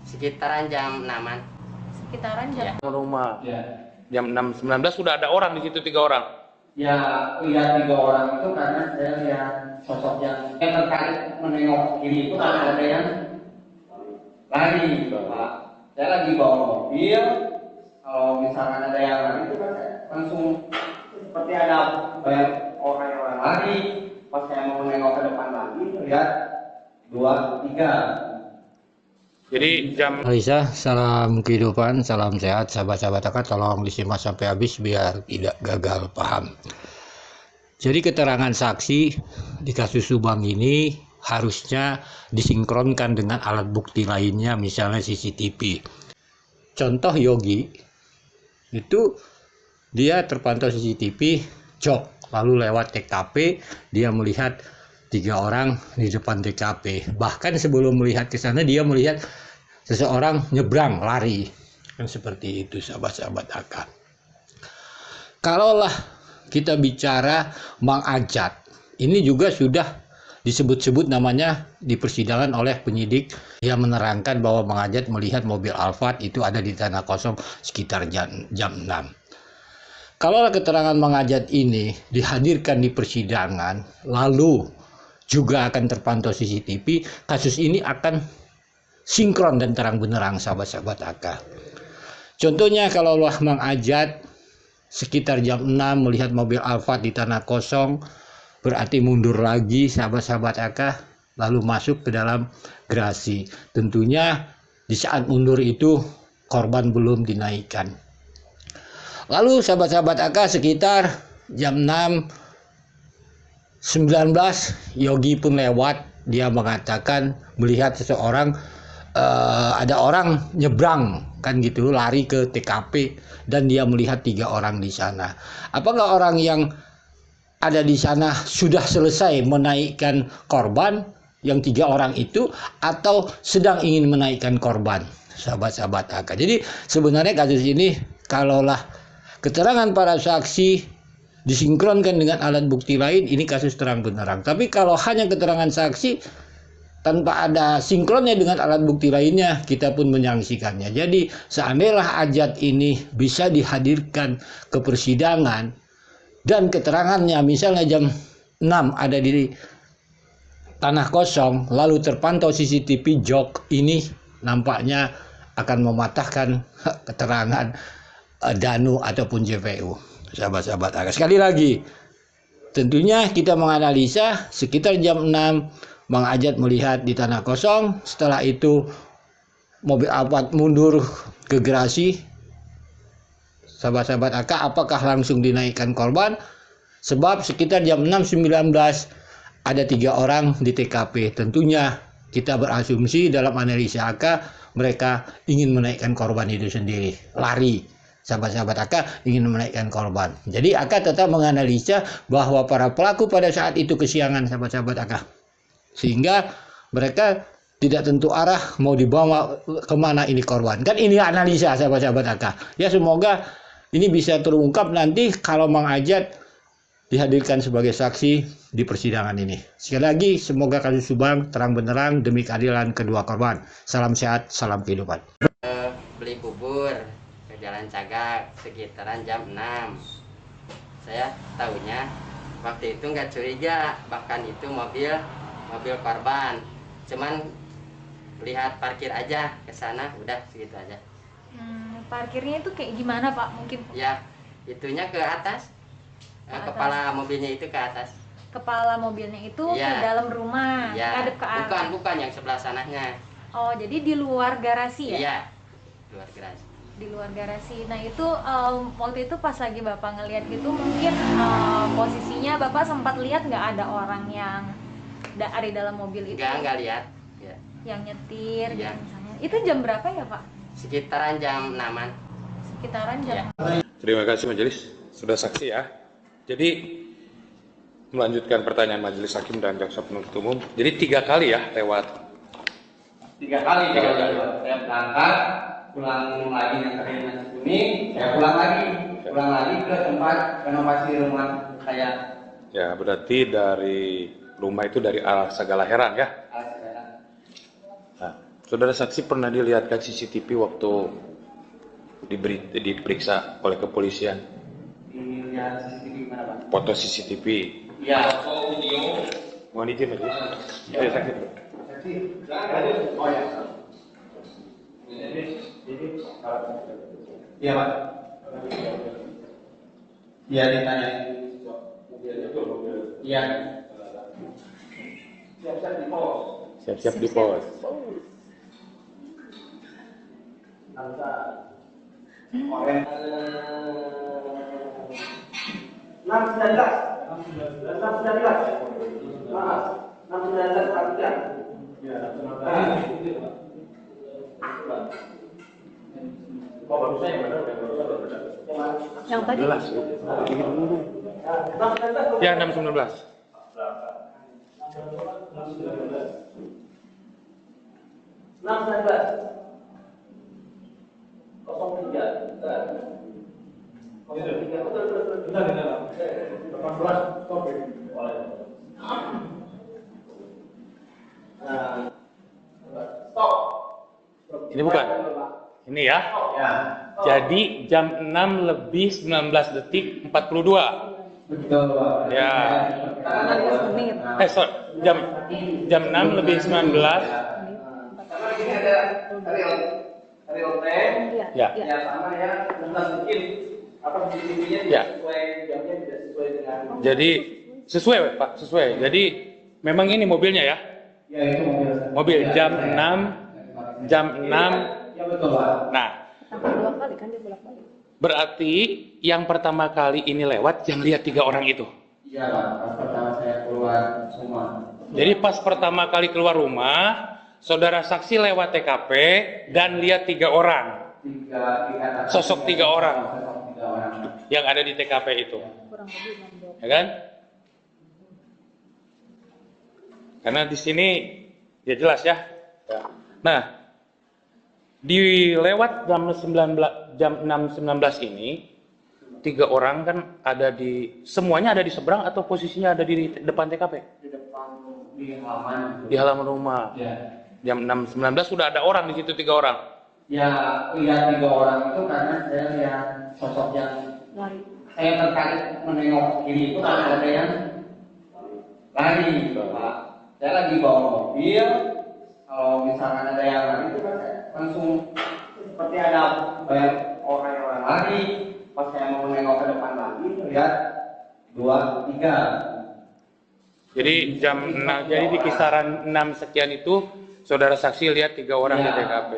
Sekitaran jam 6-an. Sekitaran jam. Ya. Rumah. Ya. Jam 6.19 sudah ada orang di situ, 3 orang. Ya, lihat 3 orang itu karena saya lihat sosok yang tertarik menengok kiri itu karena ada yang lari, Pak. Saya lagi bawa mobil, kalau misalkan ada yang lari itu kan saya langsung seperti ada banyak orang yang lari. Pas saya mau menengok ke depan lagi, lihat 2, 3. Jadi jam Alisa, salam kehidupan, salam sehat, sahabat-sahabat akad, tolong disimak sampai habis biar tidak gagal paham. Jadi keterangan saksi di kasus Subang ini harusnya disinkronkan dengan alat bukti lainnya, misalnya CCTV. Contoh Yogi, itu dia terpantau CCTV jok, lalu lewat TKP, dia melihat 3 orang di depan TKP. Bahkan sebelum melihat ke sana dia melihat seseorang nyebrang lari. Kan seperti itu sahabat-sahabat akad. Kalaulah kita bicara Mang Ajat, ini juga sudah disebut-sebut namanya di persidangan oleh penyidik yang menerangkan bahwa Mang Ajat melihat mobil Alphard itu ada di tanah kosong sekitar jam 6. Kalaulah keterangan Mang Ajat ini dihadirkan di persidangan, lalu juga akan terpantau CCTV, kasus ini akan sinkron dan terang benderang sahabat-sahabat akad. Contohnya kalau Mang Ajat sekitar jam 6 melihat mobil Alphard di tanah kosong, berarti mundur lagi sahabat-sahabat akad, lalu masuk ke dalam gerasi. Tentunya di saat mundur itu korban belum dinaikkan. Lalu sahabat-sahabat akad sekitar jam 6.19 Yogi pun lewat, dia mengatakan melihat seseorang ada orang nyebrang kan gitu, lari ke TKP dan dia melihat 3 orang di sana. Apakah orang yang ada di sana sudah selesai menaikkan korban yang 3 orang itu atau sedang ingin menaikkan korban, sahabat-sahabat akad. Jadi sebenarnya kasus ini kalaulah keterangan para saksi disinkronkan dengan alat bukti lain, ini kasus terang benderang. Tapi kalau hanya keterangan saksi tanpa ada sinkronnya dengan alat bukti lainnya, kita pun menyaksikannya. Jadi seandainya Ajat ini bisa dihadirkan ke persidangan dan keterangannya misalnya jam 6 ada di tanah kosong, lalu terpantau CCTV jok, ini nampaknya akan mematahkan keterangan Danu ataupun JPU. Sahabat-sahabat akad, sekali lagi tentunya kita menganalisa sekitar jam 6 Mang Ajat melihat di tanah kosong, setelah itu mobil Alphard mundur ke gerasi. Sahabat-sahabat akad, apakah langsung dinaikkan korban? Sebab sekitar jam 6.19 ada 3 orang di TKP. Tentunya kita berasumsi dalam analisa akad mereka ingin menaikkan korban itu sendiri, lari. Sahabat-sahabat akad ingin menaikkan korban. Jadi akad tetap menganalisa bahwa para pelaku pada saat itu kesiangan, sahabat-sahabat akad, sehingga mereka tidak tentu arah mau dibawa kemana ini korban. Kan ini analisa sahabat-sahabat akad. Ya semoga ini bisa terungkap nanti kalau Mang Ajat dihadirkan sebagai saksi di persidangan ini. Sekali lagi semoga kasus Subang terang benderang demi keadilan kedua korban. Salam sehat, salam kehidupan. Beli bubur ke Jalan Cagak sekitaran jam 6. Saya tahunya waktu itu nggak curiga, bahkan itu mobil korban. Cuman lihat parkir aja ke sana, udah segitu aja. Parkirnya itu kayak gimana Pak? Mungkin Ya, itunya ke atas. Kepala mobilnya itu ke atas. Kepala mobilnya itu Ya. ke dalam rumah, Ya. ngadep ke arah. Bukan yang sebelah sananya. Oh, jadi di luar garasi ya? Iya. Luar garasi. Di luar garasi. Nah itu waktu itu pas lagi Bapak ngelihat gitu, mungkin posisinya Bapak sempat lihat nggak ada orang yang ada di dalam mobil itu? Enggak lihat. Ya. Yang nyetir, Iya. gitu misalnya. Itu jam berapa ya Pak? Sekitaran jam 6-an. Sekitaran jam. Ya. terima kasih majelis sudah saksi ya. Jadi melanjutkan pertanyaan majelis hakim dan jaksa penuntut umum. Jadi 3 kali ya lewat. 3 kali kalau saya berangkat, pulang lagi yang terakhir nasi kuning, saya pulang lagi ke tempat renovasi rumah saya. Ya berarti dari rumah itu dari arah Sagala Heran ya. Alas. Nah, Saudara saksi pernah dilihatkan CCTV waktu diperiksa oleh kepolisian? Dilihat CCTV mana Pak? Foto CCTV. Iya. Mohon izin majelis. Ya, saksi. Saksi. Oh ya. Iya Pak. Iya ditanya. Iya. Siap-siap di pos. Yang tadi Jelas. Ya, 619. Ini bukan? Ini ya? Ya. Jadi jam 6 lebih 19 detik 42. Betul Pak. Ya. 15 menit. Sorry, jam 6 lebih 19. Karena ini ada real time. Iya. Ya. Iya. Ya sama ya, mungkin apa CCTV-nya Ya. tidak sesuai jamnya tidak sesuai dengan. Jadi sesuai Pak, sesuai. Jadi memang ini mobilnya ya. Ya itu mobil. Mobil jam 6. Ya betul Pak. Nah, Sampai 2 kali kan dia bolak-balik. berarti yang pertama kali ini lewat yang lihat 3 orang itu. Iya Pak, pas pertama saya keluar rumah. Jadi pas pertama kali keluar rumah, saudara saksi lewat TKP dan lihat 3 orang Sosok 3 orang. Sosok 3 orang. yang ada di TKP itu, Kurang lebih 6 ya kan? Karena di sini ya jelas ya. Nah, di lewat jam 6.19 ini 3 orang kan ada semuanya ada di seberang atau posisinya ada di depan TKP? Di depan di halaman. Di halaman rumah. Ya. Jam 6.19 sudah ada orang di situ 3 orang. Ya, lihat 3 orang itu karena saya lihat sosok yang lari. saya tertarik menengok kiri itu karena ada yang lari, Pak. Saya lagi bawa mobil, kalau misalkan ada yang lari itu kan saya langsung seperti ada banyak orang lari. Pas saya mau menengok ke depan lagi, lihat 2, 3. Jadi jadi di kisaran 6 sekian itu saudara saksi lihat 3 orang di Ya. TKP.